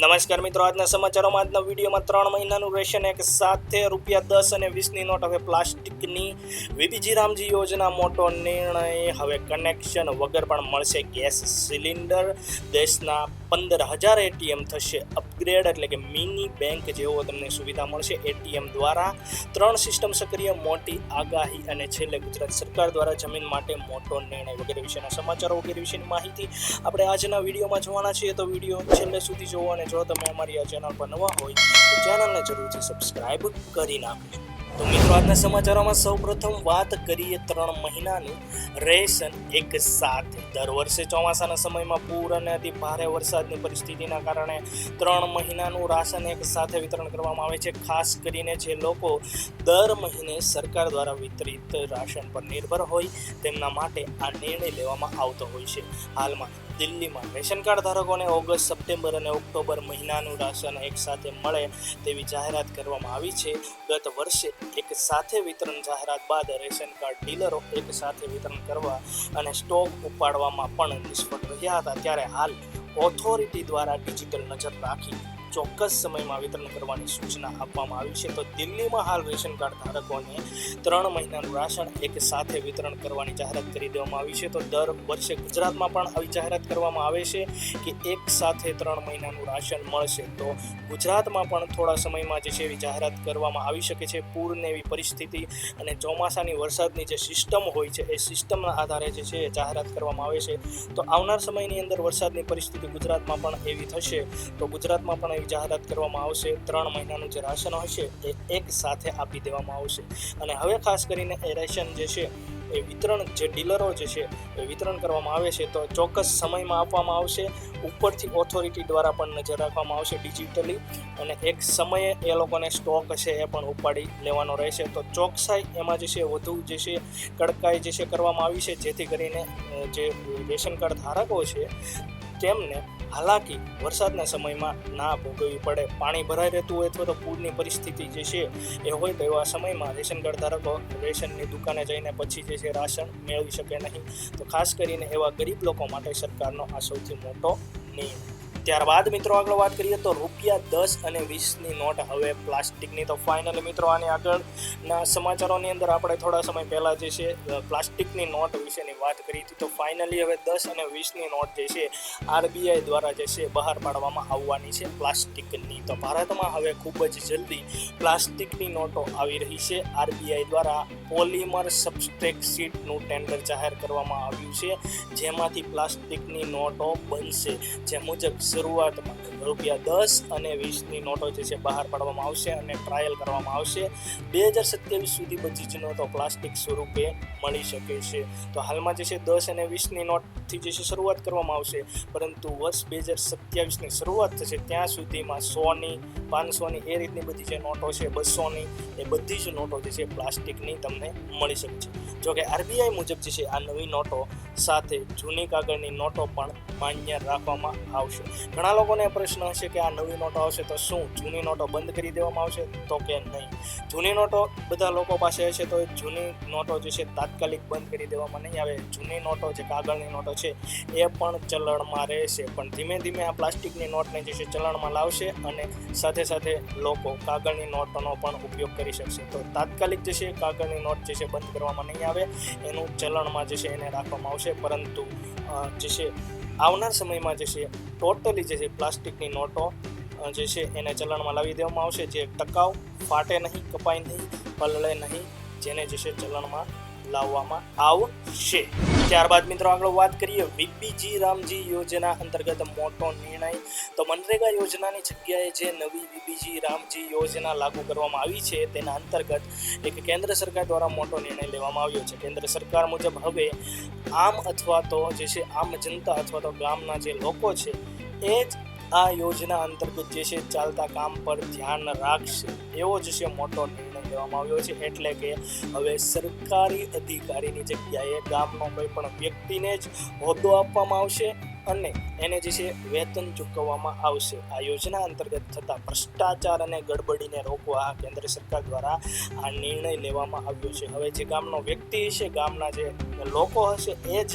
નમસ્કાર મિત્રો, આજના સમાચારોમાં આજના વિડીયોમાં 3 મહિનાનું રેશન એક સાથે ₹10 અને 20ની નોટ હવે પ્લાસ્ટિકની વીબીજી રામજી યોજના મોટો નિર્ણય. હવે કનેક્શન વગર પણ મળશે ગેસ સિલિન્ડર. દેશના 15,000 એટીએમ થશે અપગ્રેડ, એટલે કે મિની બેંક જેવો તમને સુવિધા મળશે એટીએમ દ્વારા. 3 સિસ્ટમ સક્રિય, મોટી આગાહી અને છેલ્લે ગુજરાત સરકાર દ્વારા જમીન માટે મોટો નિર્ણય વગેરે વિશેના સમાચારો વગેરે વિશેની માહિતી આપણે આજના વિડીયોમાં જોવાના છીએ. તો વિડીયો છેલ્લે સુધી જોવો અને જો તમે અમારી આ ચેનલ પર નવા હોય તો ચેનલને જરૂરથી સબસ્ક્રાઇબ કરી નાખજો. તો મિત્રો, આજના સમાચારોમાં સૌપ્રથમ વાત કરીએ 3 મહિનાનું રેશન એક સાથે. દર વર્ષે ચોમાસાના સમયમાં પૂર અને અતિ ભારે વરસાદની પરિસ્થિતિના કારણે 3 મહિનાનું રાશન એક સાથે વિતરણ કરવામાં આવે છે. ખાસ કરીને જે લોકો દર મહિને સરકાર દ્વારા વિતરિત રાશન પર નિર્ભર હોય તેમના માટે આ નિર્ણય લેવામાં આવતો હોય છે. હાલમાં દિલ્હીમાં રેશન કાર્ડ ધારકોને ઓગસ્ટ, સપ્ટેમ્બર અને ઓક્ટોબર મહિનાનું રાશન એક સાથે મળે તેવી જાહેરાત કરવામાં આવી છે. ગત વર્ષે એક સાથે વિતરણ જાહેરાત બાદ રેશન કાર્ડ ડીલરો એક સાથે વિતરણ કરવા અને સ્ટોક ઉપાડવામાં પણ નિષ્ફળ રહ્યા હતા. ત્યારે હાલ ઓથોરિટી દ્વારા ડિજિટલ નજર રાખી ચોક્કસ સમયમાં વિતરણ કરવાની સૂચના આપવામાં આવી છે. તો દિલ્હીમાં હાલ રેશન કાર્ડ ધારકોને 3 મહિનાનું રાશન એક સાથે વિતરણ કરવાની જાહેરાત કરી દેવામાં આવી છે. તો દર વર્ષે ગુજરાતમાં પણ આવી જાહેરાત કરવામાં આવે છે કે એક સાથે 3 મહિનાનું રાશન મળશે. તો ગુજરાતમાં પણ થોડા સમયમાં જે છે એવી જાહેરાત કરવામાં આવી શકે છે. પૂરની એવી પરિસ્થિતિ અને ચોમાસાની વરસાદની જે સિસ્ટમ હોય છે એ સિસ્ટમના આધારે જે છે એ જાહેરાત કરવામાં આવે છે. તો આવનાર સમયની અંદર વરસાદની પરિસ્થિતિ ગુજરાતમાં પણ એવી થશે તો ગુજરાતમાં પણ જાહેરાત કરવામાં આવશે. 3 મહિનાનું જે રાશન હશે એ એક સાથે આપી દેવામાં આવશે. અને હવે ખાસ કરીને એ રેશન જે છે એ વિતરણ જે ડીલરો જે છે એ વિતરણ કરવામાં આવે છે તો ચોક્કસ સમયમાં આપવામાં આવશે. ઉપરથી ઓથોરિટી દ્વારા પણ નજર રાખવામાં આવશે ડિજિટલી, અને એક સમયે એ લોકોને સ્ટોક હશે એ પણ ઉપાડી લેવાનો રહેશે. તો ચોકસાઈ એમાં જે છે વધુ જે છે કડકાઈ જે છે કરવામાં આવી છે, જેથી કરીને જે રેશન કાર્ડ ધારકો છે તેમને હાલાકી વરસાદના સમયમાં ના ભોગવવી પડે. પાણી ભરાઈ રહેતું હોય અથવા તો પૂરની પરિસ્થિતિ જે છે એ હોય તો એવા સમયમાં રેશન કાર્ડ ધારકો રેશનની દુકાને જઈને પછી જે છે રાશન મેળવી શકે નહીં. તો ખાસ કરીને એવા ગરીબ લોકો માટે સરકારનો આ સૌથી મોટો નિર્ણય. ત્યારબાદ મિત્રો આગળ વાત કરીએ તો ₹10 અને 20ની નોટ હવે પ્લાસ્ટિકની. તો ફાઇનલી મિત્રો, આની આગળના સમાચારોની અંદર આપણે થોડા સમય પહેલાં જે છે પ્લાસ્ટિકની નોટ વિશેની વાત કરી હતી. તો ફાઇનલી હવે 10 અને 20ની નોટ જે છે આરબીઆઈ દ્વારા જે છે બહાર પાડવામાં આવવાની છે પ્લાસ્ટિકની. તો ભારતમાં હવે ખૂબ જ જલ્દી પ્લાસ્ટિકની નોટો આવી રહી છે. આરબીઆઈ દ્વારા પોલિમર સબસ્ટ્રેટ શીટનું ટેન્ડર જાહેર કરવામાં આવ્યું છે, જેમાંથી પ્લાસ્ટિકની નોટો બનશે. જે મુજબ શરૂઆતમાં ₹10 અને 20ની નોટો જે છે બહાર પાડવામાં આવશે અને ટ્રાયલ કરવામાં આવશે. 2027 સુધી બધી જ નોટો પ્લાસ્ટિક સ્વરૂપે મળી શકે છે. તો હાલમાં જે છે 10 અને 20ની નોટથી જે છે શરૂઆત કરવામાં આવશે, પરંતુ વર્ષ 2027ની શરૂઆત થશે ત્યાં સુધીમાં 100ની, 500ની એ રીતની બધી જે નોટો છે, 200ની, એ બધી જ નોટો જે છે પ્લાસ્ટિકની તમને મળી શકે છે. જોકે આરબીઆઈ મુજબ જે છે આ નવી નોટો સાથે જૂની કાગળની નોટો પણ માન્ય રાખવામાં આવશે. ઘણા લોકોને પ્રશ્ન હશે કે આ નવી નોટો આવશે તો શું જૂની નોટો બંધ કરી દેવામાં આવશે? તો કે નહીં. જૂની નોટો બધા લોકો પાસે હશે તો જૂની નોટો જે છે તાત્કાલિક બંધ કરી દેવામાં નહીં આવે. જૂની નોટો જે કાગળની નોટો છે એ પણ ચલણમાં રહેશે, પણ ધીમે ધીમે આ પ્લાસ્ટિકની નોટને જે છે ચલણમાં લાવશે અને સાથે સાથે લોકો કાગળની નોટોનો પણ ઉપયોગ કરી શકશે. તો તાત્કાલિક જે છે કાગળની નોટ જે છે બંધ કરવામાં નહીં આવે, એનું ચલણમાં જે છે એને રાખવામાં આવશે. પરંતુ જે છે આવનાર સમયમાં જે છે ટોટલી જે છે પ્લાસ્ટિકની નોટો જે છે એને ચલણમાં લાવી દેવામાં આવશે, જે ટકાઉ, ફાટે નહીં, કપાય નહીં, પલળે નહીં, જેને જે છે ચલણમાં લાવવામાં આવશે. ત્યારબાદ મિત્રો આગળ વાત કરીએ વીબીજી રામજી યોજના અંતર્ગત મોટો નિર્ણય. તો મનરેગા યોજનાની જગ્યાએ જે નવી વીબીજી રામજી યોજના લાગુ કરવામાં આવી છે તેના અંતર્ગત એક કેન્દ્ર સરકાર દ્વારા મોટો નિર્ણય લેવામાં આવ્યો છે. કેન્દ્ર સરકાર મુજબ હવે આમ અથવા તો જે છે આમ જનતા અથવા તો ગામના જે લોકો છે એ જ આ યોજના અંતર્ગત જે છે ચાલતા કામ પર ધ્યાન રાખશે, એવો જ છે મોટો નિર્ણય લેવામાં આવ્યો છે. એટલે કે હવે સરકારી અધિકારીની જગ્યાએ ગામનો કોઈ પણ વ્યક્તિને જ હોદ્દો આપવામાં આવશે અને એને જે છે વેતન ચૂકવવામાં આવશે. આ યોજના અંતર્ગત થતા ભ્રષ્ટાચાર અને ગડબડીને રોકવા કેન્દ્ર સરકાર દ્વારા આ નિર્ણય લેવામાં આવ્યો છે. હવે જે ગામનો વ્યક્તિ હશે, ગામના જે લોકો હશે, એ જ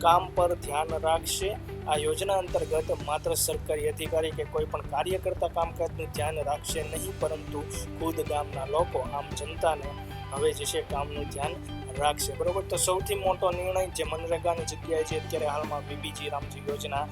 કામ પર ધ્યાન રાખશે. આ યોજના અંતર્ગત માત્ર સરકારી અધિકારી કે કોઈ પણ કાર્યકર્તા કામકાજનું ધ્યાન રાખશે નહીં, પરંતુ ખુદ ગામના લોકો, આમ જનતાને હવે જે છે કામનું ધ્યાન રાખશે. બરોબર. તો સૌથી મોટો નિર્ણય જે મનરેગાની જગ્યાએ છે અત્યારે હાલમાં બીબીજી રામજી યોજના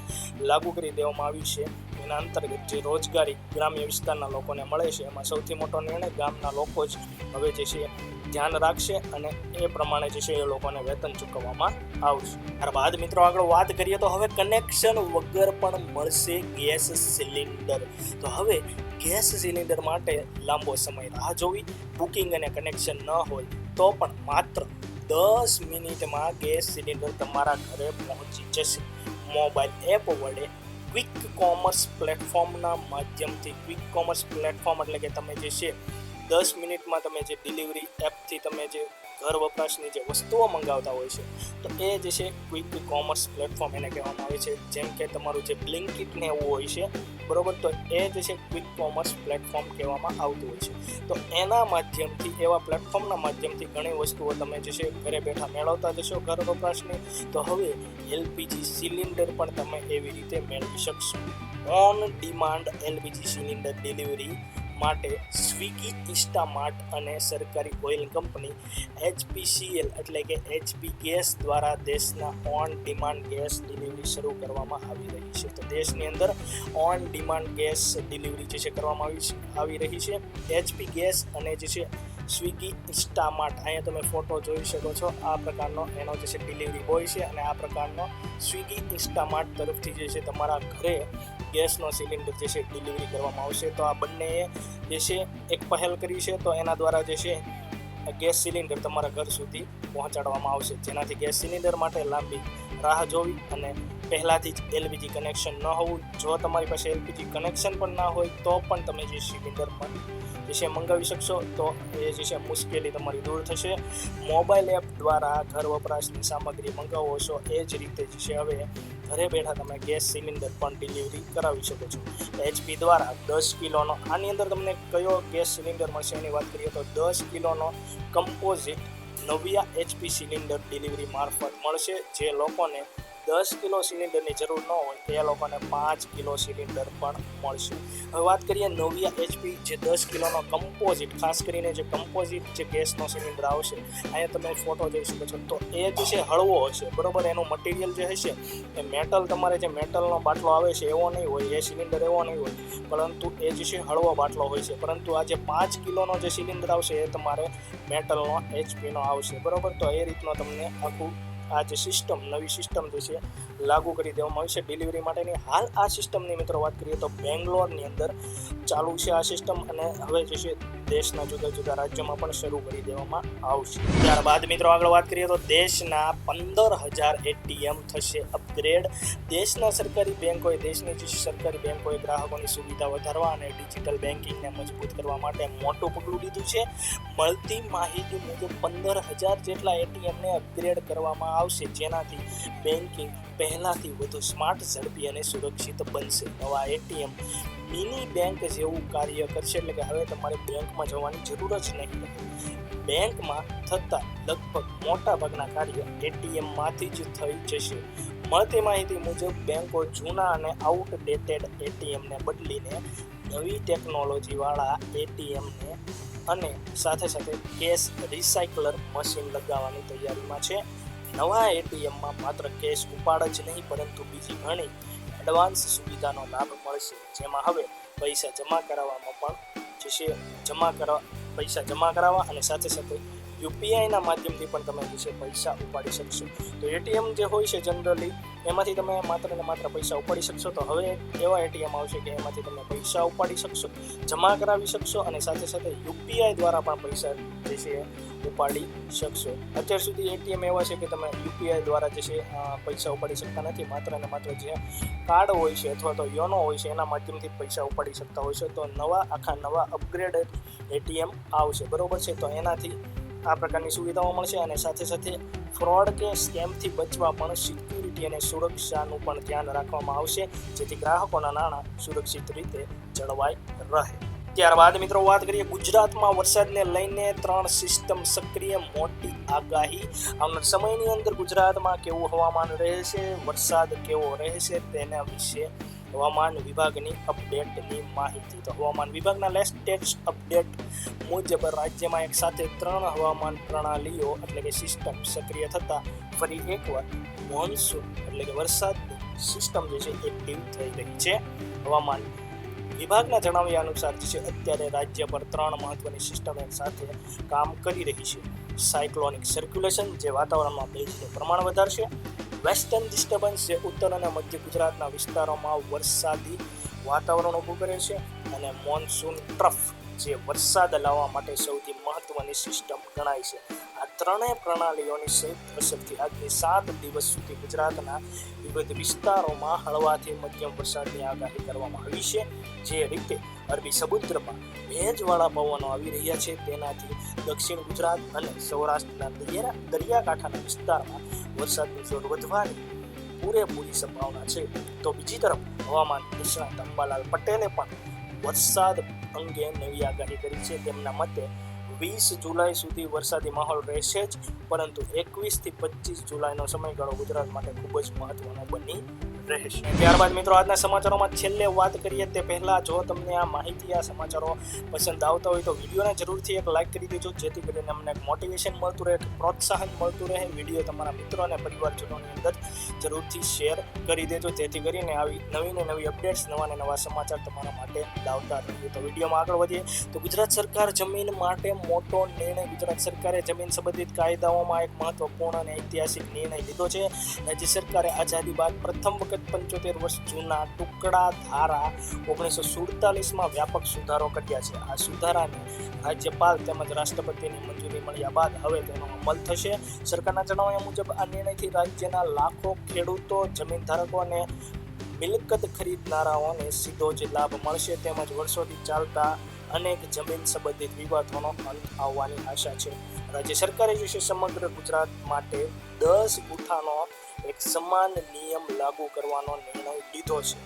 લાગુ કરી દેવામાં આવી છે, એના અંતર્ગત જે રોજગારી ગ્રામ્ય વિસ્તારના લોકોને મળે છે, એમાં સૌથી મોટો નિર્ણય ગામના લોકો જ હવે જે છે ધ્યાન રાખશે અને એ પ્રમાણે જે છે એ લોકોને વેતન ચૂકવવામાં આવશે. ત્યારબાદ મિત્રો આગળ વાત કરીએ તો હવે કનેક્શન વગર પણ મળશે ગેસ સિલિન્ડર. તો હવે ગેસ સિલિન્ડર માટે લાંબો સમય રાહ જોવી, બુકિંગ અને કનેક્શન ન હોય તો પણ માત્ર 10 મિનિટમાં ગેસ સિલિન્ડર તમારા ઘરે પહોંચી જશે. મોબાઈલ એપ વડે ક્વિક કોમર્સ પ્લેટફોર્મના માધ્યમથી, ક્વિક કોમર્સ પ્લેટફોર્મ એટલે કે તમે જે છે 10 મિનિટમાં તમે જે ડિલિવરી એપથી તમે જે ઘર વપરાશની જે વસ્તુઓ મંગાવતા હોય છે, તો એ જે છે ક્વિક કોમર્સ પ્લેટફોર્મ એને કહેવામાં આવે છે. જેમ કે તમારું જે બ્લિંકિટ ને એવું હોય છે, બરોબર, તો એ જે છે ક્વિક કોમર્સ પ્લેટફોર્મ કહેવામાં આવતું હોય છે. તો એના માધ્યમથી, એવા પ્લેટફોર્મના માધ્યમથી ઘણી વસ્તુઓ તમે જે છે ઘરે બેઠા મેળવતા જશો ઘર વપરાશની. તો હવે એલપીજી સિલિન્ડર પણ તમે એવી રીતે મેળવી શકશો. On demand LPG cylinder delivery માટે સ્વિગી, ઇન્સ્ટામાર્ટ અને સરકારી ઓઇલ કંપની HPCL એટલે કે HP ગેસ દ્વારા દેશના ઓન ડિમાન્ડ ગેસ ડિલિવરી શરૂ કરવામાં આવી રહી છે. તો દેશની અંદર ઓન ડિમાન્ડ ગેસ ડિલિવરી જે છે કરવામાં આવી રહી છે. HP ગેસ અને જે છે સ્વિગી, ઇન્સ્ટામાર્ટ, અહીંયા તમે ફોટો જોઈ શકો છો, આ પ્રકારનો એનો જે છે ડિલિવરી બોય છે અને આ પ્રકારનો સ્વિગી, ઇન્સ્ટામાર્ટ તરફથી જે છે તમારા ઘરે ગેસનો સિલિન્ડર જે છે ડિલિવરી કરવામાં આવશે. તો આ બંનેએ જે છે એક પહેલ કરી છે, તો એના દ્વારા જે છે ગેસ સિલિન્ડર તમારા ઘર સુધી પહોંચાડવામાં આવશે, જેનાથી ગેસ સિલિન્ડર માટે લાંબી રાહ જોવી અને પહેલાંથી જ એલપીજી કનેક્શન ન હોવું. જો તમારી પાસે એલપીજી કનેક્શન પણ ના હોય તો પણ તમે જે સિલિન્ડર પણ જે છે મંગાવી શકશો. તો એ જે છે મુશ્કેલી તમારી દૂર થશે. મોબાઈલ એપ દ્વારા ઘર વપરાશની સામગ્રી મંગાવો છો, એ જ રીતે જે છે હવે ઘરે બેઠા તમે ગેસ સિલિન્ડર પણ ડિલિવરી કરાવી શકો છો. HP દ્વારા 10 કિલોનો, આની અંદર તમને કયો ગેસ સિલિન્ડર મળશે એની વાત કરીએ તો 10 કિલોનો કમ્પોઝિટ નવ્યા HP સિલિન્ડર ડિલિવરી મારફત મળશે. જે લોકોને 10 કિલો સિલિન્ડરની જરૂર ન હોય તે લોકોને 5 કિલો સિલિન્ડર પણ મળશે. હવે વાત કરીએ નવ્યા HP જે 10 કિલોનો કમ્પોઝિટ, ખાસ કરીને જે કમ્પોઝિટ જે ગેસનો સિલિન્ડર આવશે, અહીંયા તમે ફોટો જોઈ શકો છો, તો એ જે છે હળવો હશે, બરોબર. એનું મટીરિયલ જે હશે એ મેટલ, તમારે જે મેટલનો બાટલો આવે છે એવો નહીં હોય, એ સિલિન્ડર એવો નહીં હોય, પરંતુ એ જે છે હળવો બાટલો હોય છે. પરંતુ આ જે 5 કિલોનો જે સિલિન્ડર આવશે એ તમારે મેટલનો HPનો આવશે, બરોબર. તો એ રીતનો તમને આખું આ જે સિસ્ટમ, નવી સિસ્ટમ જે છે લાગુ કરી દેવામાં આવી છે ડિલિવરી માટેની. હાલ આ સિસ્ટમની મિત્રો વાત કરીએ તો બેંગ્લોરની અંદર ચાલુ છે આ સિસ્ટમ અને હવે જે છે દેશના જુદા જુદા રાજ્યોમાં પણ શરૂ કરી દેવામાં આવશે. ત્યારબાદ મિત્રો આગળ વાત કરીએ તો દેશના 15,000 ATM થશે અપગ્રેડ. દેશની જે સરકારી બેંકોએ ગ્રાહકોની સુવિધા વધારવા અને ડિજિટલ બેન્કિંગને મજબૂત કરવા માટે મોટું પગલું લીધું છે. મળતી માહિતી મુજબ 15,000 જેટલા ATMને અપગ્રેડ કરવામાં આવશે, જેનાથી બેન્કિંગ પહેલાંથી વધુ સ્માર્ટ, ઝડપી અને સુરક્ષિત બનશે. નવા ATM મિની બેંક જેવું કાર્ય કરશે, એટલે કે હવે તમારે બેંકમાં જવાની જરૂર જ નહીં. બેંકમાં થતા લગભગ મોટા ભાગના કાર્ય ATMમાંથી જ થઈ જશે. મળતી માહિતી મુજબ બેંકો જૂના અને આઉટડેટેડ ATMને બદલીને નવી ટેકનોલોજીવાળા ATMને અને સાથે સાથે કેશ રિસાયકલર મશીન લગાવવાની તૈયારીમાં છે. નવા ATMમાં માત્ર કેશ ઉપાડ જ નહીં, પરંતુ બીજી ઘણી એડવાન્સ સુવિધાનો લાભ મળશે, જેમાં હવે પૈસા જમા કરાવવામાં પણ પૈસા જમા કરાવવા અને સાથે સાથે UPIના માધ્યમથી પણ તમે જે છે પૈસા ઉપાડી શકશો. તો ATM જે હોય છે જનરલી એમાંથી તમે માત્ર ને માત્ર પૈસા ઉપાડી શકશો. તો હવે એવા ATM આવશે કે એમાંથી તમે પૈસા ઉપાડી શકશો, જમા કરાવી શકશો અને સાથે સાથે UPI દ્વારા પણ પૈસા જે છે ઉપાડી શકશો. અત્યાર સુધી ATM એવા છે કે તમે UPI દ્વારા જે છે પૈસા ઉપાડી શકતા નથી, માત્ર ને માત્ર જે કાર્ડ હોય છે અથવા તો યોનો હોય છે એના માધ્યમથી પૈસા ઉપાડી શકતા હોય છે. તો નવા અપગ્રેડેડ ATM આવશે, બરોબર છે. તો એનાથી આ પ્રકારની સુવિધાઓ મળશે અને સાથે સાથે ફ્રોડ કે સ્કેમથી બચવા પણ સિક્યુરિટી માહિતી અને સુરક્ષાનું પણ ધ્યાન રાખવામાં આવશે, જેથી ગ્રાહકોના નાણાં સુરક્ષિત રીતે જળવાઈ રહે. ત્યારબાદ મિત્રો વાત કરીએ ગુજરાતમાં વરસાદને લઈને 3 સિસ્ટમ સક્રિય, મોટી આગાહી. આવનાર સમયની અંદર ગુજરાતમાં કેવું હવામાન રહેશે, વરસાદ કેવો રહેશે તેના વિશે હવામાન વિભાગની અપડેટની માહિતી. તો હવામાન વિભાગના લેટેસ્ટ અપડેટ મુજબ રાજ્યમાં એક સાથે 3 હવામાન પ્રણાલીઓ એટલે કે સિસ્ટમ સક્રિય થતા ફરી એકવાર મોન્સૂન એટલે કે વરસાદની સિસ્ટમ જે છે એક્ટિવ થઈ રહી છે. હવામાન વિભાગના જણાવ્યા અનુસાર જે છે અત્યારે રાજ્ય પર 3 મહત્વની સિસ્ટમ એક સાથે કામ કરી રહી છે. સાયક્લોનિક સર્ક્યુલેશન જે વાતાવરણમાં ભેજનું પ્રમાણ વધારશે, વેસ્ટર્ન ડિસ્ટર્બન્સ જે ઉત્તર અને મધ્ય ગુજરાતના વિસ્તારોમાં વરસાદી વાતાવરણ ઊભું કરે છે, અને મોન્સૂન ટ્રફ જે વરસાદ લાવવા માટે સૌથી મહત્વની સિસ્ટમ ગણાય છે. આ 3 પ્રણાલીઓની સંયુક્ત અસરથી આજથી 7 દિવસ સુધી ગુજરાતના વિવિધ વિસ્તારોમાં હળવાથી મધ્યમ વરસાદની આગાહી કરવામાં આવી છે. જે રીતે અરબી સમુદ્રમાં ભેજવાળા પવનો આવી રહ્યા છે તેનાથી દક્ષિણ ગુજરાત અને સૌરાષ્ટ્રના દરિયાકાંઠાના વિસ્તારમાં વરસાદનું જોર વધવાની પૂરેપૂરી સંભાવના છે. તો બીજી તરફ હવામાન નિષ્ણાત અંબાલાલ પટેલે પણ વરસાદ અંગે નવી આગાહી કરી છે. તેમના મતે 20 જુલાઈ સુધી વરસાદી માહોલ રહેશે જ, પરંતુ 21 થી 25 જુલાઈનો સમયગાળો ગુજરાત માટે ખૂબ જ મહત્વનો બની રહેશે. ત્યારબાદ મિત્રો આજના સમાચારોમાં છેલ્લે વાત કરીએ તે પહેલા જો તમને આ માહિતી, આ સમાચારો પસંદ આવતા હોય તો વિડીયોને જરૂરથી એક લાઇક કરી દેજો, જેથી કરીને અમને એક મોટિવેશન મળતું રહે, પ્રોત્સાહન મળતું રહે. વિડીયો તમારા મિત્રો અને પરિવારજનોની અંદર જરૂરથી શેર કરી દેજો, જેથી કરીને આવી નવી ને નવી અપડેટ્સ, નવા ને નવા સમાચાર તમારા માટે લાવતા રહીએ. તો વિડીયોમાં આગળ વધીએ તો ગુજરાત સરકાર જમીન માટે મોટો નિર્ણય. ગુજરાત સરકારે જમીન સંબંધિત કાયદાઓમાં એક મહત્વપૂર્ણ અને ઐતિહાસિક નિર્ણય લીધો છે. રાજ્ય સરકારે આઝાદી બાદ પ્રથમ વખત 75 વર્ષ જૂના ટુકડા ધારા 1947માં વ્યાપક સુધારો કર્યા છે. આ સુધારાને રાજ્યપાલ તેમજ રાષ્ટ્રપતિની મંજૂરી મળ્યા બાદ હવે તેનો અમલ થશે. સરકારના જણાવ્યા મુજબ આ નિર્ણયથી રાજ્યના લાખો ખેડૂતો, જમીન ધારકો અને મિલકત ખરીદનારાઓને સીધો જ લાભ મળશે, તેમજ વર્ષોથી ચાલતા અનેક જમીન સંબંધિત વિવાદોનો અંત આવવાની આશા છે. રાજ્ય સરકારે જે છે સમગ્ર ગુજરાત માટે 10 ગુઠાનો એક સમાન નિયમ લાગુ કરવાનો નિર્ણય લીધો છે.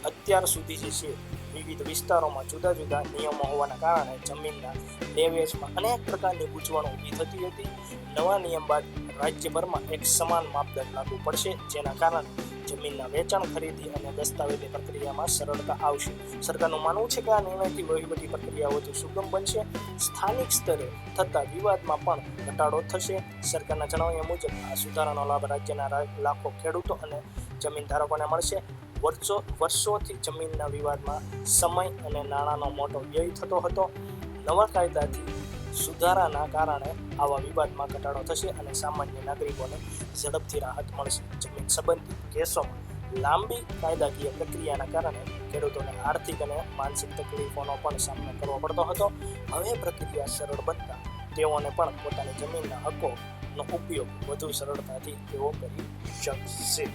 અત્યાર સુધી જે છે વિવિધ વિસ્તારોમાં જુદા જુદા નિયમો હોવાના કારણે જમીનના લેવેચમાં અનેક પ્રકારની ગૂંચવણો ઊભી થતી હતી. નવા નિયમ બાદ રાજ્યભરમાં એક સમાન માપદંડ લાગુ પડશે, જેના કારણે જમીનના વેચાણ, ખરીદી અને દસ્તાવેજી પ્રક્રિયામાં સરળતા આવશે. સરકારનું માનવું છે કે આ નિર્ણયથી વહીવટી પ્રક્રિયા વધુ સુગમ બનશે. સ્થાનિક સ્તરે થતા વિવાદમાં પણ ઘટાડો થશે. સરકારના જણાવ્યા મુજબ આ સુધારાનો લાભ રાજ્યના લાખો ખેડૂતો અને જમીન ધારકોને મળશે. વર્ષોથી જમીનના વિવાદમાં સમય અને નાણાંનો મોટો વ્યય થતો હતો. નવા કાયદાથી સુધારાના કારણે આવા વિવાદમાં ઘટાડો થશે અને સામાન્ય નાગરિકોને ઝડપથી રાહત મળશે. જમીન સંબંધિત કેસોમાં લાંબી કાયદાકીય પ્રક્રિયાના કારણે ખેડૂતોને આર્થિક અને માનસિક તકલીફોનો પણ સામનો કરવો પડતો હતો. હવે પ્રક્રિયા સરળ બનતા તેઓને પણ પોતાની જમીનના હકોનો ઉપયોગ વધુ સરળતાથી તેઓ કરી શકશે.